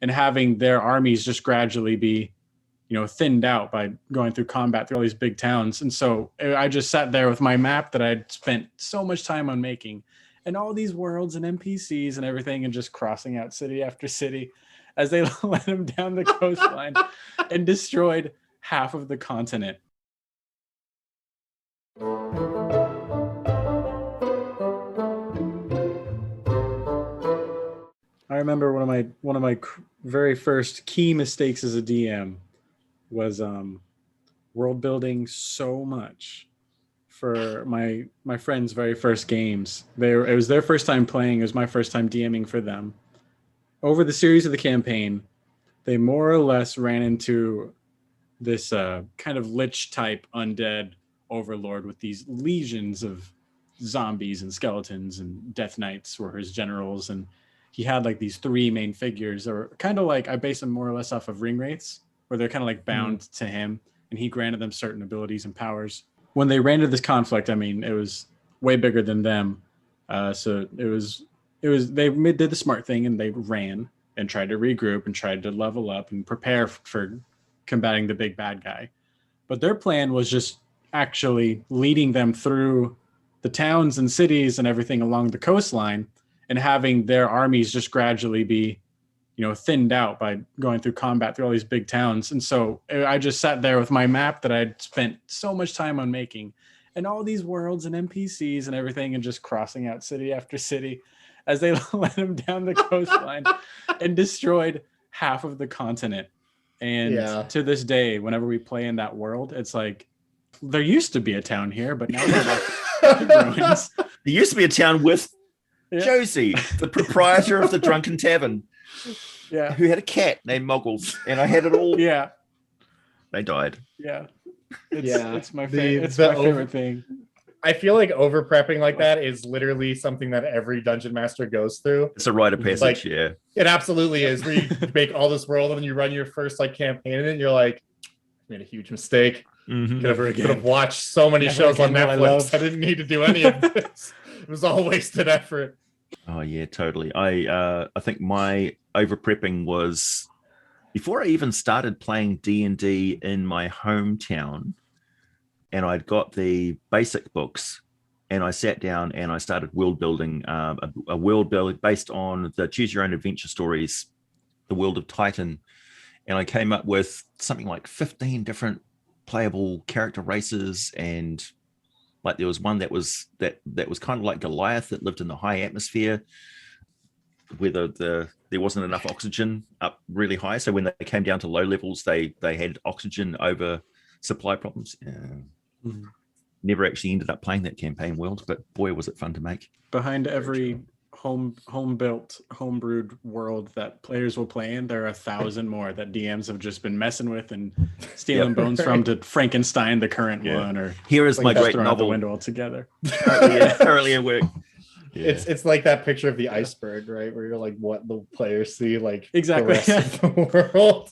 and having their armies just gradually be, thinned out by going through combat through all these big towns. And so I just sat there with my map that I'd spent so much time on making, and all these worlds and NPCs and everything, and just crossing out city after city as they led them down the coastline and destroyed half of the continent. I remember one of my very first key mistakes as a DM was world building so much for my friends' very first games. It was their first time playing. It was my first time DMing for them. Over the series of the campaign, they more or less ran into this kind of lich type undead overlord with these legions of zombies and skeletons, and death knights were his generals, and he had like these three main figures, or kind of like I based them more or less off of ring wraiths, where they're kind of like bound to him, and he granted them certain abilities and powers. When they ran into this conflict, I mean, it was way bigger than them. So they did the smart thing, and they ran and tried to regroup and tried to level up and prepare for combating the big bad guy. But their plan was just actually leading them through the towns and cities and everything along the coastline, and having their armies just gradually be, thinned out by going through combat through all these big towns. And so I just sat there with my map that I'd spent so much time on making, and all these worlds and NPCs and everything, and just crossing out city after city as they led them down the coastline and destroyed half of the continent. And to this day, whenever we play in that world, it's like, there used to be a town here, but now there's ruins. There used to be a town with Josie, the proprietor of the Drunken Tavern, who had a cat named Muggles, and I had it all. Yeah, they died. Yeah, it's my favorite. It's my favorite thing. I feel like over prepping like that is literally something that every dungeon master goes through. It's a rite of passage. It absolutely is. Where you make all this world, and then you run your first campaign, and then you're like, I made a huge mistake. Mm-hmm. Could have watched so many shows on Netflix. I didn't need to do any of this. It was all wasted effort. Oh yeah, totally. I think my over prepping was before I even started playing D&D in my hometown, and I'd got the basic books, and I sat down and I started world building, a world build based on the Choose Your Own Adventure stories, the world of Titan, and I came up with something like 15 different playable character races, and like there was one that was kind of like Goliath that lived in the high atmosphere where there wasn't enough oxygen up really high, so when they came down to low levels they had oxygen over supply problems. Never actually ended up playing that campaign world, but boy was it fun to make. Behind every home-built, homebrewed world that players will play in, there are 1,000 more that DMs have just been messing with and stealing bones from to Frankenstein the current one, or here is my great novel novel out the window altogether. Currently in work. It's like that picture of the iceberg, right, where you're like what the players see, like exactly the rest of the world.